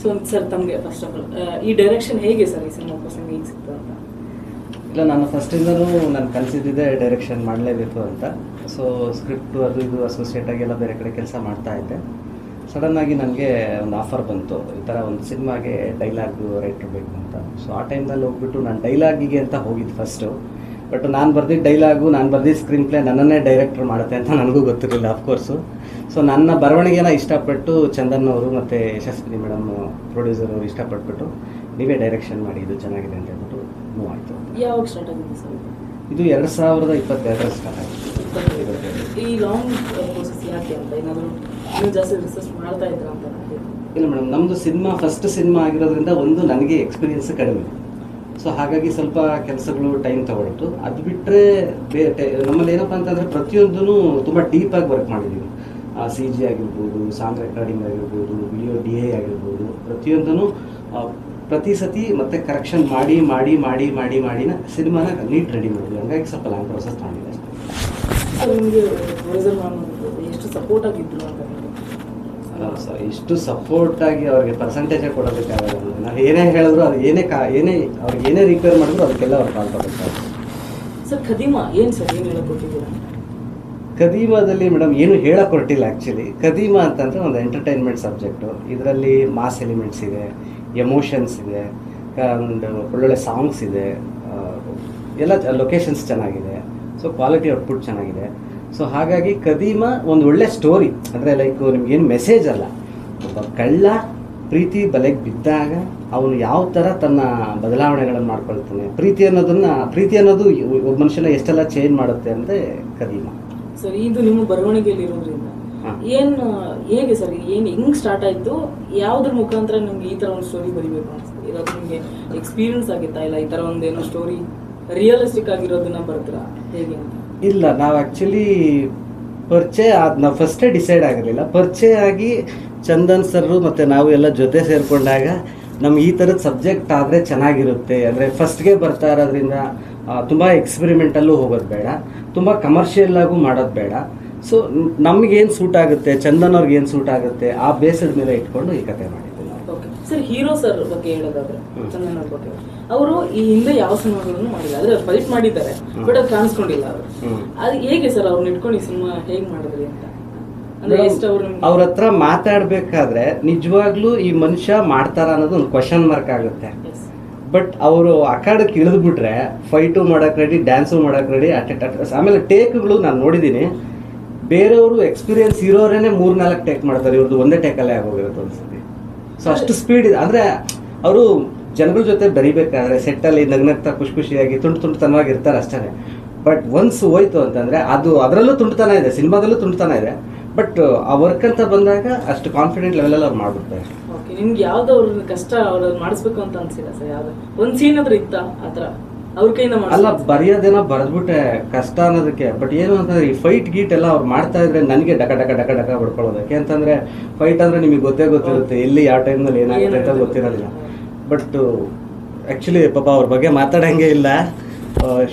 So sir ತಮಗೆ first of all ಈ direction ಹೇಗೆ ಸರ್ ಈ ಸಿನಿಮಾ ಪ್ರಸಂಗ ಹೇಗೆ ಸಿಕ್ತು ಅಂತ? ಇಲ್ಲ, ನಾನು ಫಸ್ಟಿಂದನೂ ನಾನು ಕಲಿಸಿದ್ದೆ ಡೈರೆಕ್ಷನ್ ಮಾಡಲೇಬೇಕು ಅಂತ. ಸೊ ಸ್ಕ್ರಿಪ್ಟು ಅದು ಇದು ಅಸೋಸಿಯೇಟ್ ಆಗಿ ಎಲ್ಲ ಬೇರೆ ಕಡೆ ಕೆಲಸ ಮಾಡ್ತಾ ಇದ್ದೆ. ಸಡನ್ನಾಗಿ ನನಗೆ ಒಂದು ಆಫರ್ ಬಂತು, ಈ ಥರ ಒಂದು ಸಿನಿಮಾಗೆ ಡೈಲಾಗು ರೈಟ್ರ್ ಬೇಕು ಅಂತ. ಸೊ ಆ ಟೈಮ್ನಲ್ಲಿ ಹೋಗ್ಬಿಟ್ಟು ನಾನು ಡೈಲಾಗಿಗೆ ಅಂತ ಹೋಗಿದ್ದು ಫಸ್ಟು. ಬಟ್ ನಾನು ಬರ್ದಿದ್ದ ಡೈಲಾಗು, ನಾನು ಬರ್ದಿದ್ದ ಸ್ಕ್ರೀನ್ ಪ್ಲೇ ನನ್ನನ್ನೇ ಡೈರೆಕ್ಟ್ರ್ ಮಾಡುತ್ತೆ ಅಂತ ನನಗೂ ಗೊತ್ತಿರಲಿಲ್ಲ ಅಫ್ಕೋರ್ಸು. ಸೊ ನನ್ನ ಬರವಣಿಗೆನ ಇಷ್ಟಪಟ್ಟು ಚಂದನ್ ಅವರು ಮತ್ತು ಯಶಸ್ವಿನಿ ಮೇಡಮ್ ಪ್ರೊಡ್ಯೂಸರ್ ಅವರು ಇಷ್ಟಪಟ್ಬಿಟ್ಟು ನೀವೇ ಡೈರೆಕ್ಷನ್ ಮಾಡಿ, ಇದು ಚೆನ್ನಾಗಿದೆ ಅಂತ ಹೇಳ್ಬಿಟ್ಟು ಮೂವ್ ಆಯಿತು. ಯಾವಾಗ ಸ್ಟಾರ್ಟ್ ಆಗಿದೆ ಸರ್ ಇದು 2022 ಸ್ಟಾರ್ಟ್ ಆಗಿದೆ. ಈ ಲಾಂಗ್ ಪ್ರೋಸೆಸ್ ಯಾಕೆ ಅಂತ ಏನಾದರೂ ಇನ್ನೂ ಜಾಸ್ತಿ ರಿಸರ್ಚ್ ಮಾಡ್ತಾ ಇದ್ರ ಅಂತ? ಇಲ್ಲ ಮೇಡಮ್, ನಮ್ಮದು ಫಸ್ಟ್ ಸಿನಿಮಾ ಆಗಿರೋದ್ರಿಂದ ಒಂದು ನನಗೆ ಎಕ್ಸ್ಪೀರಿಯನ್ಸ್ ಕಡಿಮೆ. ಸೊ ಹಾಗಾಗಿ ಸ್ವಲ್ಪ ಕೆಲಸಗಳು ಟೈಮ್ ತಗೊಳ್ತು. ಅದು ಬಿಟ್ಟರೆ ನಮ್ಮಲ್ಲಿ ಏನಪ್ಪ ಅಂತಂದರೆ ಪ್ರತಿಯೊಂದೂ ತುಂಬ ಡೀಪಾಗಿ ವರ್ಕ್ ಮಾಡಿದ್ದೀವಿ. CG ಆಗಿರ್ಬೋದು, ಸಾಂಗ್ ರೆಕಾರ್ಡಿಂಗ್ ಆಗಿರ್ಬೋದು, ವಿಡಿಯೋ DA ಆಗಿರ್ಬೋದು, ಪ್ರತಿಯೊಂದೂ ಪ್ರತಿ ಸತಿ ಮತ್ತೆ ಕರೆಕ್ಷನ್ ಮಾಡಿ ಮಾಡಿ ಮಾಡಿ ಮಾಡಿ ಮಾಡಿನ ಸಿನಿಮಾನ ನೀಟ್ ರೆಡಿ ಮಾಡಿದ್ವಿ. ಹಂಗಾಗಿ ಸ್ವಲ್ಪ ಲಾಂಗ್ ಪ್ರೊಸೆಸ್ ಮಾಡಿದೆ ಅಷ್ಟೇ. ನಿಮಗೆ ಪ್ರೊಡ್ಯೂಸರ್ ಎಷ್ಟು ಸಪೋರ್ಟ್ ಆಗಿದ್ರು ಅಂತ? ಸರ್, ಎಷ್ಟು ಸಪೋರ್ಟಾಗಿ ಅವ್ರಿಗೆ ಪರ್ಸೆಂಟೇಜೇ ಕೊಡೋದಕ್ಕಾಗಲ್ಲ. ನಾವು ಏನೇ ಹೇಳಿದ್ರು ಅದು ಅವ್ರಿಗೆ ಏನೇ ರಿಕ್ವೈರ್ ಮಾಡಿದ್ರು ಅದಕ್ಕೆಲ್ಲ ಅವ್ರು ಕಾಲ್ ಕೊಡಬೇಕಾಗುತ್ತೆ. ಸರ್ ಖದೀಮಾ ಏನು ಸರ್ ಏನು ಹೇಳ್ಕೊಟ್ಟಿದ್ದೀರಾ? ಖದೀಮಾದಲ್ಲಿ ಮೇಡಮ್ ಏನು ಹೇಳಕ್ಕೆ ಹೊರಟಿಲ್ಲ ಆ್ಯಕ್ಚುಲಿ. ಖದೀಮಾ ಅಂತಂದರೆ ಒಂದು ಎಂಟರ್ಟೈನ್ಮೆಂಟ್ ಸಬ್ಜೆಕ್ಟು. ಇದರಲ್ಲಿ ಮಾಸ್ ಎಲಿಮೆಂಟ್ಸ್ ಇದೆ, ಎಮೋಷನ್ಸ್ ಇದೆ, ಒಂದು ಒಳ್ಳೊಳ್ಳೆ ಸಾಂಗ್ಸ್ ಇದೆ, ಎಲ್ಲ ಲೊಕೇಶನ್ಸ್ ಚೆನ್ನಾಗಿದೆ. ಸೊ ಕ್ವಾಲಿಟಿ ಔಟ್ಪುಟ್ ಚೆನ್ನಾಗಿದೆ. ಸೊ ಹಾಗಾಗಿ ಖದೀಮಾ ಒಂದು ಒಳ್ಳೆ ಸ್ಟೋರಿ. ಅಂದರೆ ಲೈಕ್ ನಿಮ್ಗೇನು ಮೆಸೇಜ್ ಅಲ್ಲ, ಒಬ್ಬ ಕಳ್ಳ ಪ್ರೀತಿ ಬಲೆಗೆ ಬಿದ್ದಾಗ ಅವನು ಯಾವ ಥರ ತನ್ನ ಬದಲಾವಣೆಗಳನ್ನು ಮಾಡ್ಕೊಳ್ತಾನೆ, ಪ್ರೀತಿ ಅನ್ನೋದು ಒಬ್ಬ ಮನುಷ್ಯನ ಎಷ್ಟೆಲ್ಲ ಚೇಂಜ್ ಮಾಡುತ್ತೆ ಅಂದರೆ ಖದೀಮಾ. ಸರ್ ಇದು ನಿಮ್ಮ ಬರವಣಿಗೆಯಲ್ಲಿ ಇರೋದ್ರಿಂದ ಹೇಗೆ ಸರ್ ಹೆಂಗ್ ಸ್ಟಾರ್ಟ್ ಆಯ್ತು? ಯಾವ್ದ್ರ ಮುಖಾಂತರ ನಿಮ್ಗೆ ಈ ತರ ಒಂದು ಸ್ಟೋರಿ ಬರಿಬೇಕು ಅನ್ಸುತ್ತೆ? ಇರೋದು ನಿಮ್ಗೆ ಎಕ್ಸ್ಪೀರಿಯನ್ಸ್ ಆಗಿತ್ತಾ, ಇಲ್ಲ ಈ ತರ ಒಂದೇನೋ ಸ್ಟೋರಿ ರಿಯಲಿಸ್ಟಿಕ್ ಆಗಿರೋದನ್ನ ಬರ್ತೀರಾ ಹೇಗೆ ಅಂತ? ಇಲ್ಲ, ನಾವು ಆ್ಯಕ್ಚುಲಿ ನಾವು ಫಸ್ಟೇ ಡಿಸೈಡ್ ಆಗಿರಲಿಲ್ಲ. ಪರಿಚಯ ಆಗಿ ಚಂದನ್ ಸರ್ರು ಮತ್ತು ನಾವು ಎಲ್ಲ ಜೊತೆ ಸೇರಿಕೊಂಡಾಗ ನಮ್ಗೆ ಈ ಥರದ ಸಬ್ಜೆಕ್ಟ್ ಆದರೆ ಚೆನ್ನಾಗಿರುತ್ತೆ. ಅಂದರೆ ಫಸ್ಟ್ಗೆ ಬರ್ತಾ ಇರೋದ್ರಿಂದ ತುಂಬ ಎಕ್ಸ್ಪೆರಿಮೆಂಟಲ್ಲೂ ಹೋಗೋದು ಬೇಡ, ತುಂಬ ಕಮರ್ಷಿಯಲ್ಲಾಗೂ ಮಾಡೋದು ಬೇಡ. ಸೊ ನಮಗೇನು ಸೂಟ್ ಆಗುತ್ತೆ, ಚಂದನ್ ಅವ್ರಿಗೆ ಏನು ಸೂಟ್ ಆಗುತ್ತೆ, ಆ ಬೇಸದ ಮೇಲೆ ಇಟ್ಕೊಂಡು ಈ ಕತೆ ಮಾಡಿದ್ವಿ ನಾವು. ಸರ್ ಹೀರೋ ಸರ್ ಬಗ್ಗೆ ಹೇಳೋದಾದ್ರೆ, ಚಂದನ್ ಅವ್ರ ಬಗ್ಗೆ, ಅವರು ಈ ಹಿಂದೆ ಯಾವ ಸಿನಿಮಾಗಳನ್ನು ಮಾಡಿಲ್ಲ, ಆದರೆ ಫೈಟ್ ಮಾಡಿದ್ದಾರೆ, ಬಟ್ ಅದು ಕಾಣಿಸ್ಕೊಂಡಿಲ್ಲ ಅವರು. ಅದು ಹೇಗೆ ಸರ್ ಅವ್ರನ್ನ ಇಟ್ಕೊಂಡು ಈ ಸಿನಿಮಾ ಹೇಗೆ ಮಾಡಿದ್ರಿ ಅಂತ? ಅವ್ರ ಹತ್ರ ಮಾತಾಡ್ಬೇಕಾದ್ರೆ ನಿಜವಾಗ್ಲೂ ಈ ಮನುಷ್ಯ ಮಾಡ್ತಾರ ಅನ್ನೋದು ಒಂದು ಕ್ವಶನ್ ಮಾರ್ಕ್ ಆಗುತ್ತೆ. ಬಟ್ ಅವರು ಅಖಾಡಕ್ಕೆ ಇಳಿದ್ಬಿಟ್ರೆ ಫೈಟು ಮಾಡಕ್ ರೆಡಿ, ಡ್ಯಾನ್ಸು ಮಾಡಕ್ ರೆಡಿ. ಆಮೇಲೆ ಟೇಕ್ಗಳು ನಾನು ನೋಡಿದ್ದೀನಿ, ಬೇರೆಯವರು ಎಕ್ಸ್ಪೀರಿಯನ್ಸ್ ಇರೋರೇನೆ 3-4 ಟೇಕ್ ಮಾಡ್ತಾರೆ, ಇವ್ರದ್ದು ಒಂದೇ ಟೇಕಲ್ಲೇ ಆಗೋಗಿರುತ್ತೆ ಅನ್ಸುತ್ತೆ. ಸೊ ಅಷ್ಟು ಸ್ಪೀಡ್ ಇದೆ. ಅಂದರೆ ಅವರು ಜನಗಳ ಜೊತೆ ಬರಿಬೇಕಾದ್ರೆ ಸೆಟ್ಟಲ್ಲಿ ನಗ್ನಗ್ತಾ ಖುಷಿಯಾಗಿ ತುಂಟುತನವಾಗಿ ಇರ್ತಾರೆ ಅಷ್ಟೇ. ಬಟ್ ಒನ್ಸ್ ಹೋಯ್ತು ಅಂತಂದರೆ ಅದರಲ್ಲೂ ತುಂಟುತನ ಇದೆ, ಸಿನಿಮಾದಲ್ಲೂ ತುಂಟುತನ ಇದೆ. ಬಟ್ ಆ ವರ್ಕ್ ಅಂತ ಬಂದಾಗ ಅಷ್ಟು ಕಾನ್ಫಿಡೆಂಟ್ ಲೆವೆಲಲ್ಲಿ ಅವ್ರು ಮಾಡ್ಬಿಡ್ತಾರೆ. ನಿಮ್ಗೆ ಯಾವ್ದು ಅವ್ರ ಕಷ್ಟ ಅವ್ರನ್ನ ಮಾಡಿಸ್ಬೇಕು ಅಂತ ಅನ್ಸಿಲ್ಲ ಸರ್? ಯಾವ್ದು ಒಂದು ಸೀನ್ ಆದ್ರೂ ಇತ್ತ ಆ ಥರ ಅವ್ರ ಕೈಯಿಂದ? ಅಲ್ಲ, ಬರೆಯೋದೇನೋ ಬರೆದ್ಬಿಟ್ಟೆ ಕಷ್ಟ ಅನ್ನೋದಕ್ಕೆ. ಬಟ್ ಏನು ಅಂತಂದ್ರೆ ಈ ಫೈಟ್ ಗೀಟ್ ಎಲ್ಲ ಅವ್ರು ಮಾಡ್ತಾ ಇದ್ರೆ ನನಗೆ ಡಕ ಹೊಡ್ಕೊಳ್ಳೋದಕ್ಕೆ. ಅಂತಂದ್ರೆ ಫೈಟ್ ಅಂದ್ರೆ ನಿಮಗೆ ಗೊತ್ತಿರುತ್ತೆ, ಎಲ್ಲಿ ಯಾವ ಟೈಮ್ನಲ್ಲಿ ಏನಾಗುತ್ತೆ ಅಂತ ಗೊತ್ತಿರೋದಿಲ್ಲ. ಬಟ್ ಆ್ಯಕ್ಚುಲಿ ಪಾಪ ಅವ್ರ ಬಗ್ಗೆ ಮಾತಾಡಂಗೆ ಇಲ್ಲ.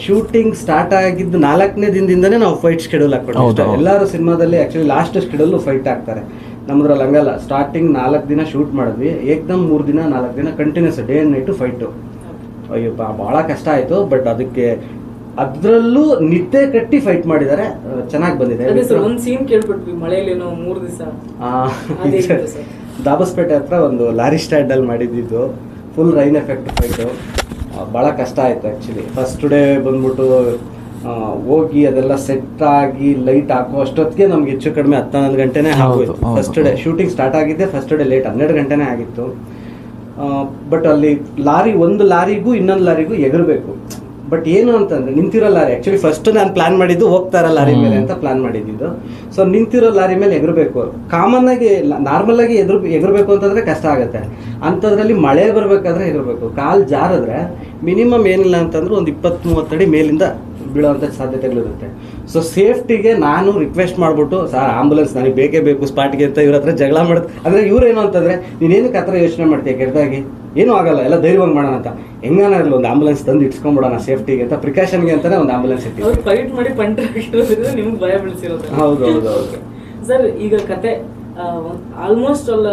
ಶೂಟಿಂಗ್ ಸ್ಟಾರ್ಟ್ ಆಗಿದ್ದು 4ನೇ ದಿನದಿಂದನೇ ನಾವು ಫೈಟ್ ಶೆಡ್ಯೂಲ್ ಹಾಕೊಂಡು, ಎಲ್ಲರೂ ಸಿನಿಮಾದಲ್ಲಿ ಆ್ಯಕ್ಚುಲಿ ಲಾಸ್ಟ್ ಶೆಡ್ಯೂಲ್ ಫೈಟ್ ಆಗ್ತಾರೆ. ನಮ್ಮದ್ರಲ್ಲಿ ಹಂಗಲ್ಲ, ಸ್ಟಾರ್ಟಿಂಗ್ 4 ದಿನ ಶೂಟ್ ಮಾಡಿದ್ವಿ, ಏಕ್ದಮ್ 3 ದಿನ 4 ದಿನ continuous day and night fight. ಅಯ್ಯೋ ಭಾಳ ಕಷ್ಟ ಆಯಿತು. ಬಟ್ ಅದರಲ್ಲೂ ನಿದ್ದೆ ಕಟ್ಟಿ ಫೈಟ್ ಮಾಡಿದ್ದಾರೆ, ಚೆನ್ನಾಗಿ ಬಂದಿದೆ. ಒಂದು ಸೀನ್ ಕೇಳ್ಬಿಟ್ವಿ, ಮಳೆಯಲ್ಲೇನೋ 3 ದಿವಸ ದಾಬಸ್ಪೇಟೆ ಹತ್ರ ಒಂದು ಲಾರಿ ಸ್ಟ್ಯಾಂಡಲ್ಲಿ ಮಾಡಿದ್ದು, ಫುಲ್ ರೈನ್ ಎಫೆಕ್ಟ್ ಫೈಟು. ಭಾಳ ಕಷ್ಟ ಆಯಿತು ಆ್ಯಕ್ಚುಲಿ. ಫಸ್ಟ್ ಡೇ ಬಂದ್ಬಿಟ್ಟು ಹೋಗಿ ಅದೆಲ್ಲ ಸೆಟ್ ಆಗಿ ಲೈಟ್ ಹಾಕೋ ಅಷ್ಟೊತ್ತಿಗೆ ನಮ್ಗೆ ಹೆಚ್ಚು ಕಡಿಮೆ 10-11 ಗಂಟೆನೇ ಆಗೋಯ್ತು. ಫಸ್ಟ್ ಡೇ ಶೂಟಿಂಗ್ ಸ್ಟಾರ್ಟ್ ಆಗಿದ್ದೆ, ಫಸ್ಟ್ ಡೇ ಲೇಟ್ 12 ಗಂಟೆನೇ ಆಗಿತ್ತು. ಬಟ್ ಅಲ್ಲಿ ಒಂದು ಲಾರಿಗೂ ಇನ್ನೊಂದು ಲಾರಿಗೂ ಎಗರಬೇಕು. ಬಟ್ ಏನು ಅಂತಂದ್ರೆ ನಿಂತಿರೋ ಲಾರಿ, ಆ್ಯಕ್ಚುಲಿ ಫಸ್ಟ್ ನಾನು ಪ್ಲಾನ್ ಮಾಡಿದ್ದು ಹೋಗ್ತಾ ಇರೋ ಲಾರಿ ಮೇಲೆ ಅಂತ ಪ್ಲಾನ್ ಮಾಡಿದ್ದು. ಸೊ ನಿಂತಿರೋ ಲಾರಿ ಮೇಲೆ ಎಗರಬೇಕು. ಕಾಮನ್ ಆಗಿ ನಾರ್ಮಲ್ ಆಗಿ ಎಗರಬೇಕು ಅಂತಂದ್ರೆ ಕಷ್ಟ ಆಗುತ್ತೆ. ಅಂಥದ್ರಲ್ಲಿ ಮಳೆ ಬರಬೇಕಾದ್ರೆ ಎಗರಬೇಕು. ಕಾಲು ಜಾರಿದ್ರೆ ಮಿನಿಮಮ್ ಏನಿಲ್ಲ ಅಂತಂದ್ರೆ ಒಂದು 20-30 ಅಡಿ ಮೇಲಿಂದ ಬೀಳೋವಂಥ ಸಾಧ್ಯತೆಗಳಿರುತ್ತೆ. ಸೊ ಸೇಫ್ಟಿಗೆ ನಾನು ರಿಕ್ವೆಸ್ಟ್ ಮಾಡಿಬಿಟ್ಟು, ಸರ್ ಆಂಬುಲೆನ್ಸ್ ನನಗೆ ಬೇಕೇ ಬೇಕು ಸ್ಪಾಟ್ಗೆ ಅಂತ ಇವ್ರ ಹತ್ರ ಜಗಳ ಮಾಡೋದು. ಅಂದರೆ ಇವ್ರೇನು ಅಂತಂದರೆ, ನೀನೇನಕ್ಕೆ ಆ ಥರ ಯೋಚನೆ ಮಾಡ್ತೀಯ, ಕೆಟ್ಟದಾಗಿ ಏನೂ ಆಗಲ್ಲ, ಎಲ್ಲ ಧೈರ್ಯವಾಗಿ ಮಾಡೋಣ ಅಂತ. ಹೆಂಗಾನ ಇರಲಿ ಒಂದು ಆಂಬುಲೆನ್ಸ್ ತಂದು ಇಟ್ಸ್ಕೊಂಡ್ಬಿಡೋಣ ಸೇಫ್ಟಿಗೆ ಅಂತ, ಪ್ರಿಕಾಷನ್ಗೆ ಅಂತಾನೆ ಒಂದು ಆಂಬುಲೆನ್ಸ್ ಇಟ್ಟು ಫೈಟ್ ಮಾಡಿ ಪಂಟರ್ ಆಗಿರೋದ್ರಿಂದ ನಿಮ್ಗೆ ಭಯ ಬೀಳಿಸಿರೋದು. ಹೌದು. ಸರ್ ಈಗ ಕತೆ ಆಲ್ಮೋಸ್ಟ್ ಅಲ್ಲ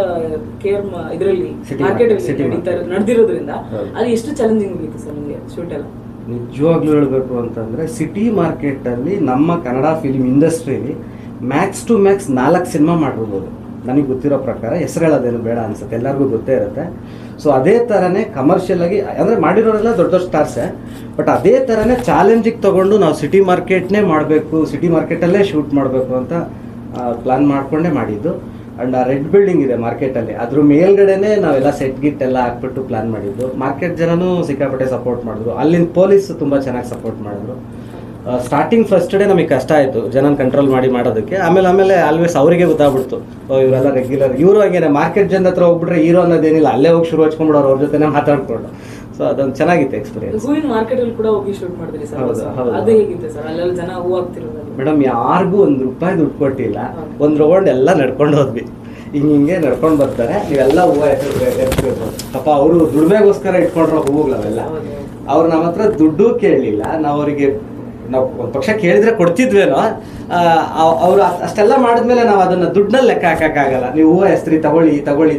ಕೇರ್ ಇದರಲ್ಲಿ City market market, city market. ನಡೆದಿರೋದ್ರಿಂದ ಹೌದು. ಅದು ಎಷ್ಟು ಚಾಲೆಂಜಿಂಗ್ ಆಗಿತ್ತು ಸರ್ ನಿಮಗೆ ಶೂಟ್ ಎಲ್ಲ? ನಿಜವಾಗ್ಲೂ ಹೇಳಬೇಕು ಅಂತಂದರೆ ಸಿಟಿ ಮಾರ್ಕೆಟಲ್ಲಿ ನಮ್ಮ ಕನ್ನಡ ಫಿಲ್ಮ್ ಇಂಡಸ್ಟ್ರೀಲಿ ಮ್ಯಾಕ್ಸ್ ಟು ಮ್ಯಾಕ್ಸ್ 4 ಸಿನಿಮಾ ಮಾಡಿರ್ಬೋದು ನನಗೆ ಗೊತ್ತಿರೋ ಪ್ರಕಾರ. ಹೆಸರು ಹೇಳೋದೇನು ಬೇಡ ಅನ್ಸುತ್ತೆ, ಎಲ್ಲರಿಗೂ ಗೊತ್ತೇ ಇರುತ್ತೆ. ಸೊ ಅದೇ ಥರನೇ ಕಮರ್ಷಿಯಲ್ ಆಗಿ ಅಂದರೆ ಮಾಡಿರೋರೆಲ್ಲ ದೊಡ್ಡ ದೊಡ್ಡ ಸ್ಟಾರ್ಸೇ, ಬಟ್ ಅದೇ ಥರನೇ ಚಾಲೆಂಜಿಗೆ ತೊಗೊಂಡು ನಾವು ಸಿಟಿ ಮಾರ್ಕೆಟ್ನೇ ಮಾಡಬೇಕು, ಸಿಟಿ ಮಾರ್ಕೆಟಲ್ಲೇ ಶೂಟ್ ಮಾಡಬೇಕು ಅಂತ ಪ್ಲ್ಯಾನ್ ಮಾಡಿಕೊಂಡೇ ಮಾಡಿದ್ದು. ಆ್ಯಂಡ್ ಆ ರೆಡ್ ಬಿಲ್ಡಿಂಗ್ ಇದೆ ಮಾರ್ಕೆಟಲ್ಲಿ, ಅದ್ರ ಮೇಲ್ಗಡೆನೇ ನಾವೆಲ್ಲ ಸೆಟ್ ಗಿಟ್ ಎಲ್ಲ ಹಾಕ್ಬಿಟ್ಟು ಪ್ಲ್ಯಾನ್ ಮಾಡಿದ್ದು. ಮಾರ್ಕೆಟ್ ಜನನೂ ಸಿಕ್ಕಾಪಟ್ಟೆ ಸಪೋರ್ಟ್ ಮಾಡಿದ್ರು, ಅಲ್ಲಿನ ಪೊಲೀಸ್ ತುಂಬ ಚೆನ್ನಾಗಿ ಸಪೋರ್ಟ್ ಮಾಡಿದ್ರು. ಸ್ಟಾರ್ಟಿಂಗ್ ಫಸ್ಟ್ ಡೇ ನಮಗೆ ಕಷ್ಟ ಆಯಿತು ಜನನ ಕಂಟ್ರೋಲ್ ಮಾಡೋದಕ್ಕೆ. ಆಮೇಲೆ ಆಲ್ವೇಸ್ ಅವರಿಗೆ ಗೊತ್ತಾಗ್ಬಿಡ್ತು, ಇವರೆಲ್ಲ ರೆಗ್ಯುಲರ್ ಇವರು ಹಂಗೇನೆ ಮಾರ್ಕೆಟ್ ಜನ ಹತ್ರ ಹೋಗ್ಬಿಟ್ರೆ ಹೀರೋ ಅನ್ನೋದೇನಿಲ್ಲ, ಅಲ್ಲೇ ಹೋಗಿ ಶುರು ಹಚ್ಕೊಂಡ್ಬಿಡೋರು, ಅವ್ರ ಜೊತೆನೇ ಮಾತಾಡ್ಕೊಂಡು. ಸೊ ಅದೊಂದು ಚೆನ್ನಾಗಿತ್ತು ಎಕ್ಸ್ಪೀರಿಯನ್ಸ್. ಹೂವಿನ ಮಾರ್ಕೆಟ್ ಅಲ್ಲಿ ಕೂಡ ಹೋಗಿ ಶೂಟ್ ಮಾಡಿದ್ರಿ ಸರ್, ಅದು ಹೇಗಿತ್ತು ಸರ್? ಅಲ್ಲೆಲ್ಲ ಜನ ಹೂ ಹಾಕ್ತಿರೋದು ಮೇಡಮ್, ಯಾರಿಗೂ ₹1 ದುಡ್ಡು ಕೊಟ್ಟಿಲ್ಲ, ಒಂದು ರೌಂಡ್ ಎಲ್ಲ ನಡ್ಕೊಂಡು ಹೋದ್ವಿ. ಹಿಂಗೆ ನಡ್ಕೊಂಡು ಬರ್ತಾರೆ, ನೀವೆಲ್ಲ ಹೂವು ಎತ್ಬೇಕು. ಪಾಪ ಅವರು ದುಡಿಮೆಗೋಸ್ಕರ ಇಟ್ಕೊಂಡ್ರೋ ಹೂವುಗಳವೆಲ್ಲ. ಅವ್ರು ನಮ್ಮ ಹತ್ರ ದುಡ್ಡು ಕೇಳಲಿಲ್ಲ, ನಾವು ಅವರಿಗೆ ಒಂದು ಪಕ್ಷ ಕೇಳಿದ್ರೆ ಕೊಡ್ತಿದ್ವೇನೋ. ಅವರು ಅಷ್ಟೆಲ್ಲ ಮಾಡಿದ್ಮೇಲೆ ನಾವು ಅದನ್ನು ದುಡ್ಡಲ್ಲಿ ಲೆಕ್ಕ ಹಾಕೋಕ್ಕಾಗಲ್ಲ. ನೀವು ಹೂವು ಹೆಸ್ರಿ ತಗೊಳ್ಳಿ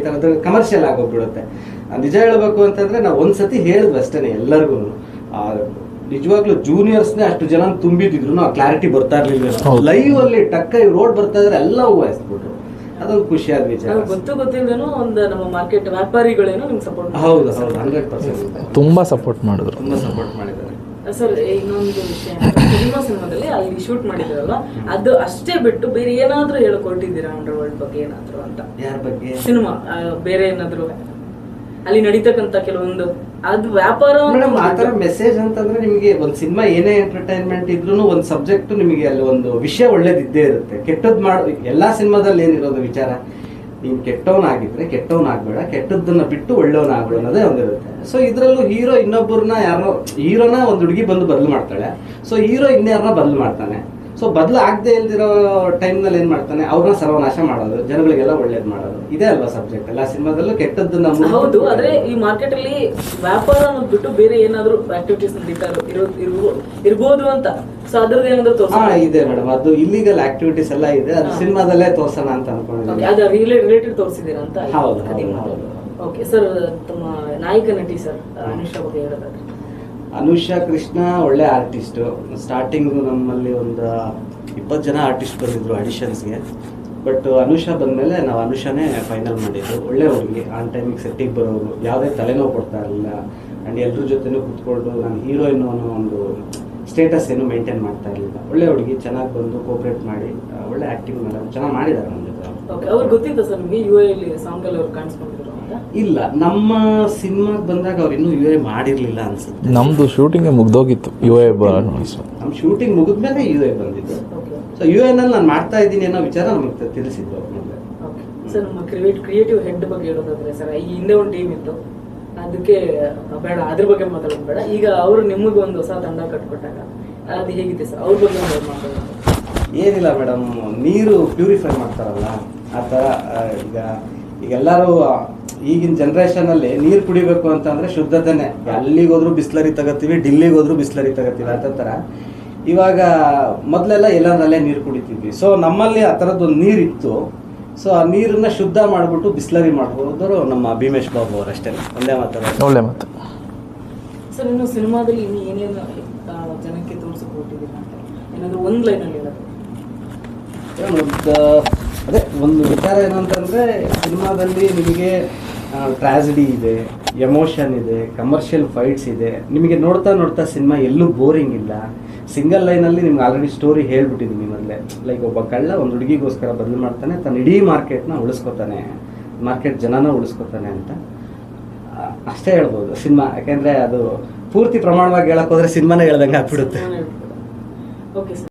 ಕಮರ್ಷಿಯಲ್ ಆಗೋಗ್ಬಿಡುತ್ತೆ. ನಿಜ ಹೇಳಬೇಕು ಅಂತಂದರೆ ನಾವು ಒಂದ್ಸತಿ ಹೇಳಿದ್ವಿ ಅಷ್ಟೇ ಎಲ್ಲರಿಗೂ. ನಿಜವಾಗ್ಲೂ ಜೂನಿಯರ್ಸ್ನೇ ಅಷ್ಟು ಜನ ತುಂಬಿದ್ರು ಆ ಕ್ಲಾರಿಟಿ ಬರ್ತಾ ಇರಲಿಲ್ಲ. ಲೈವ್ ಅಲ್ಲಿ ಟಕ್ಕ ರೋಡ್ ಬರ್ತಾ ಇದ್ರೆ ಎಲ್ಲ ಹೂವು ಎಸ್ಬಿಟ್ರು, ಅದೊಂದು ಖುಷಿಯಾದ ವಿಚಾರ. ಗೊತ್ತಿಲ್ದೇನೋ ಒಂದು ನಮ್ಮ ಮಾರ್ಕೆಟ್ ವ್ಯಾಪಾರಿಗಳೇನೋ ನಿಮ್ಗೆ ಸಪೋರ್ಟ್? ಹೌದು 100% ತುಂಬಾ ಸಪೋರ್ಟ್ ಮಾಡಿದ್ರು. ಮಾಡಿದ್ದಾರೆ ಸರ್. ಇನ್ನೊಂದು ವಿಷಯ, ಸಿನಿಮಾದಲ್ಲಿ ಅಲ್ಲಿ ಶೂಟ್ ಮಾಡಿದ್ರಲ್ಲ, ಅದು ಅಷ್ಟೇ ಬಿಟ್ಟು ಬೇರೆ ಏನಾದ್ರೂ ಹೇಳ್ಕೊಟ್ಟಿದ್ದೀರಾ ಅಂಡರ್ ವರ್ಲ್ಡ್ ಬಗ್ಗೆ ಏನಾದ್ರು ಅಂತ? ಯಾರ ಬಗ್ಗೆ? ಸಿನಿಮಾ ಬೇರೆ ಏನಾದ್ರು ಅಲ್ಲಿ ನಡೀತಕ್ಕಂತ ಕೆಲವೊಂದು ಅದು ವ್ಯಾಪಾರ ಆತರ ಮೆಸೇಜ್ ಅಂತಂದ್ರೆ ನಿಮಗೆ ಒಂದು ಸಿನಿಮಾ ಏನೇ ಎಂಟರ್ಟೈನ್ಮೆಂಟ್ ಇದ್ರೂ ಒಂದು ಸಬ್ಜೆಕ್ಟ್ ನಿಮಗೆ ಅಲ್ಲಿ ಒಂದು ವಿಷಯ ಒಳ್ಳೇದಿದ್ದೇ ಇರುತ್ತೆ. ಕೆಟ್ಟದ್ ಎಲ್ಲಾ ಸಿನಿಮಾದಲ್ಲಿ ಏನಿರೋದು ವಿಚಾರ, ನೀನ್ ಕೆಟ್ಟವನಾಗಿದ್ರೆ ಕೆಟ್ಟವನಾಗ್ಬೇಡ, ಕೆಟ್ಟದ್ದನ್ನ ಬಿಟ್ಟು ಒಳ್ಳೆಯವನಾಗ್ಬೇಡ ಅನ್ನೋದೇ ಒಂದಿರುತ್ತೆ. ಸೊ ಇದ್ರಲ್ಲೂ ಹೀರೋ ಇನ್ನೊಬ್ಬರನ್ನ ಯಾರೋ ಹೀರೋನ ಒಂದು ಹುಡುಗಿ ಬಂದು ಬದಲು ಮಾಡ್ತಾಳೆ, ಸೊ ಹೀರೋ ಇನ್ಯಾರನ್ನ ಬದಲು ಮಾಡ್ತಾನೆ. ಸೊ ಬದಲು ಆಗದೆ ಇಲ್ದಿರೋ ಟೈಮ್ನಲ್ಲಿ ಏನು ಮಾಡ್ತಾನೆ, ಅವ್ರನ್ನ ಸರ್ವನಾಶ ಮಾಡೋದು, ಜನಗಳಿಗೆಲ್ಲ ಒಳ್ಳೇದು ಮಾಡೋದು, ಇದೇ ಅಲ್ವಾ ಸಬ್ಜೆಕ್ಟ್ ಎಲ್ಲ ಸಿನಿಮಾದಲ್ಲೂ. ಕೆಟ್ಟದ್ದನ್ನ ಹೌದು, ಆದ್ರೆ ಈ ಮಾರ್ಕೆಟ್ ಅಲ್ಲಿ ವ್ಯಾಪಾರ ಅನ್ನೋದು ಬಿಟ್ಟು ಬೇರೆ ಏನಾದ್ರು ಆಕ್ಟಿವಿಟೀಸ್ ಇರ್ಬೋದು ಅಂತ. ಸೊ ಅದ್ರದ್ದು ಏನಾದ್ರು ತೋರಿಸ ಇದೆ ಮೇಡಮ್, ಅದು ಇಲ್ಲಿಗಲ್ ಆಕ್ಟಿವಿಟೀಸ್ ಎಲ್ಲ ಇದೆ, ಅದು ಸಿನಿಮಾದಲ್ಲೇ ತೋರ್ಸೋಣ ಅಂತ ಅನ್ಕೊಂಡಿದ್ದೀನಿ. ಅದು ರಿಲೇಟೆಡ್ ತೋರಿಸಿದೀರಾ ಅಂತ? ಹೌದು. ಓಕೆ ಸರ್, ತಮ್ಮ ನಾಯಕ ನಟಿ ಸರ್ ಅನುಷಾ ಬಗ್ಗೆ ಹೇಳೋದಾದ್ರೆ? ಅನುಷಾ ಕೃಷ್ಣ ಒಳ್ಳೆ ಆರ್ಟಿಸ್ಟು. ಸ್ಟಾರ್ಟಿಂಗು ನಮ್ಮಲ್ಲಿ ಒಂದು 20 ಜನ ಆರ್ಟಿಸ್ಟ್ ಬಂದಿದ್ರು ಆಡಿಷನ್ಸ್ಗೆ, ಬಟ್ ಅನುಷಾ ಬಂದಮೇಲೆ ನಾವು ಅನುಷಾನೇ ಫೈನಲ್ ಮಾಡಿದ್ದು. ಒಳ್ಳೆ ಹುಡುಗಿ, ಆನ್ ಟೈಮಿಗೆ ಸೆಟ್ಟಿಗೆ ಬರೋರು, ಯಾವುದೇ ತಲೆನೋವು ಕೊಡ್ತಾ ಇರಲಿಲ್ಲ. ಆ್ಯಂಡ್ ಎಲ್ಲರ ಜೊತೆನೂ ಕೂತ್ಕೊಂಡು ನಾನು ಹೀರೋಯಿನ್ ಅನ್ನೋ ಒಂದು ಸ್ಟೇಟಸ್ ಏನು ಮೇಂಟೈನ್ ಮಾಡ್ತಾ ಇರಲಿಲ್ಲ. ಒಳ್ಳೆ ಹುಡುಗಿ, ಚೆನ್ನಾಗಿ ಬಂದು ಕೋಆಪ್ರೇಟ್ ಮಾಡಿ ಒಳ್ಳೆ ಆ್ಯಕ್ಟಿಂಗ್ ಮೇಡಮ್ ಚೆನ್ನಾಗಿ ಮಾಡಿದ್ದಾರೆ ನಮ್ಮ ಜೊತೆ. ಅವ್ರಿಗೆ ಗೊತ್ತಿತ್ತು ಸರ್ ನಿಮಗೆ UAE ಅಲ್ಲಿ ಸಾಂಗಲ್ಲಿ ಅವ್ರು ಕಾಣಿಸ್ಕೊಂಡಿದ್ರು? ಇಲ್ಲ, ನಮ್ಮ ಸಿನಿಮಾಗೆ ಬಂದಾಗ ಅವ್ರು ಇನ್ನೂ UAE ಮಾಡಿರ್ಲಿಲ್ಲ ಅನ್ಸುತ್ತೆ. ನಮ್ದು ಶೂಟಿಂಗ್ ಮುಗ್ದೋಗಿತ್ತು UAE. ನಮ್ಮ ಶೂಟಿಂಗ್ ಮುಗಿದ್ಮೇಲೆ UAE ಬಂದಿದ್ದು. ಸೊ UAE ನಲ್ಲಿ ನಾನು ಮಾಡ್ತಾ ಇದ್ದೀನಿ ಅನ್ನೋ ವಿಚಾರ ನಮಗೆ ತಿಳಿಸಿದ್ರು ಮೊದಲೇ. ಸರ್, ನಮ್ಮ ಕ್ರಿಯೇಟಿವ್ ಹೆಡ್ ಬಗ್ಗೆ ಹೇಳೋದಾದ್ರೆ ಸರ್, ಈ ಹಿಂದೆ ಒಂದು ಟೀಮ್ ಇತ್ತು, ಅದಕ್ಕೆ ಬೇಡ ಅದ್ರ ಬಗ್ಗೆ ಮಾತಾಡೋದು ಬೇಡ. ಈಗ ಅವರು ನಿಮಗೆ ಒಂದು ಹೊಸ ತಂಡ ಕಟ್ಕೊಟ್ಟಾಗ ಅದು ಹೇಗಿದೆ ಸರ್, ಅವ್ರ ಬಗ್ಗೆ ಮಾತಾಡೋದು? ಏನಿಲ್ಲ ಮೇಡಮ್, ನೀರು ಪ್ಯೂರಿಫೈ ಮಾಡ್ತಾರಲ್ಲ ಆ ಥರ. ಈಗೆಲ್ಲರೂ ಈಗಿನ ಜನ್ರೇಷನಲ್ಲಿ ನೀರು ಕುಡಿಬೇಕು ಅಂತಂದರೆ ಶುದ್ಧತೆನೇ. ಅಲ್ಲಿಗೆ ಹೋದ್ರು ಬಿಸ್ಲರಿ ತಗೋತೀವಿ, ಡಿಲ್ಲಿಗೆ ಹೋದ್ರು ಬಿಸ್ಲರಿ ತಗೋತೀವಿ ಅಂತ ಥರ. ಇವಾಗ ಮೊದಲೆಲ್ಲ ಎಲ್ಲರಲ್ಲೇ ನೀರು ಕುಡಿತಿದ್ವಿ. ಸೊ ನಮ್ಮಲ್ಲಿ ಆ ಥರದ್ದೊಂದು ನೀರಿತ್ತು. ಸೊ ಆ ನೀರನ್ನ ಶುದ್ಧ ಮಾಡಿಬಿಟ್ಟು ಬಿಸ್ಲರಿ ಮಾಡ್ಬೋದ್ರು ನಮ್ಮ ಭೀಮೇಶ್ ಬಾಬು ಅವರು ಅಷ್ಟೇ. ಒಂದೇ ಮಾತಾಡೋದು. ಒಳ್ಳೆ ಮಾತು ಸರ್. ಇನ್ನು ಸಿನಿಮಾದಲ್ಲಿ ಇನ್ನು ಏನೇನು ಜನಕ್ಕೆ ತೋರಿಸ್ಕೊಟ್ಟಿದ್ದೀರಾ ಅಂತ ಏನಾದರೂ ಒಂದು ಲೈನಲ್ಲಿ ಹೇಳೋದು? ಅದೇ ಒಂದು ವಿಚಾರ ಏನು ಅಂತಂದರೆ, ಸಿನಿಮಾದಲ್ಲಿ ನಿಮಗೆ ಟ್ರಾಜಿಡಿ ಇದೆ, ಎಮೋಷನ್ ಇದೆ, ಕಮರ್ಷಿಯಲ್ ಫೈಟ್ಸ್ ಇದೆ. ನಿಮಗೆ ನೋಡ್ತಾ ನೋಡ್ತಾ ಸಿನಿಮಾ ಎಲ್ಲೂ ಬೋರಿಂಗ್ ಇಲ್ಲ. ಸಿಂಗಲ್ ಲೈನಲ್ಲಿ ನಿಮ್ಗೆ ಆಲ್ರೆಡಿ ಸ್ಟೋರಿ ಹೇಳ್ಬಿಟ್ಟಿದ್ದೀನಿ ಮೊದಲೇ. ಲೈಕ್ ಒಬ್ಬ ಕಳ್ಳ ಒಂದು ಹುಡುಗಿಗೋಸ್ಕರ ಬದಲು ಮಾಡ್ತಾನೆ, ತನ್ನ ಇಡೀ ಮಾರ್ಕೆಟ್ನ ಉಳಿಸ್ಕೊತಾನೆ, ಮಾರ್ಕೆಟ್ ಜನನ ಉಳಿಸ್ಕೊತಾನೆ ಅಂತ ಅಷ್ಟೇ ಹೇಳ್ಬೋದು ಸಿನಿಮಾ. ಯಾಕೆಂದರೆ ಅದು ಪೂರ್ತಿ ಪ್ರಮಾಣವಾಗಿ ಹೇಳೋಕ್ಕೋದ್ರೆ ಸಿನಿಮಾನೇ ಹೇಳ್ದಂಗೆ ಆಗ್ಬಿಡುತ್ತೆ. Okay sir.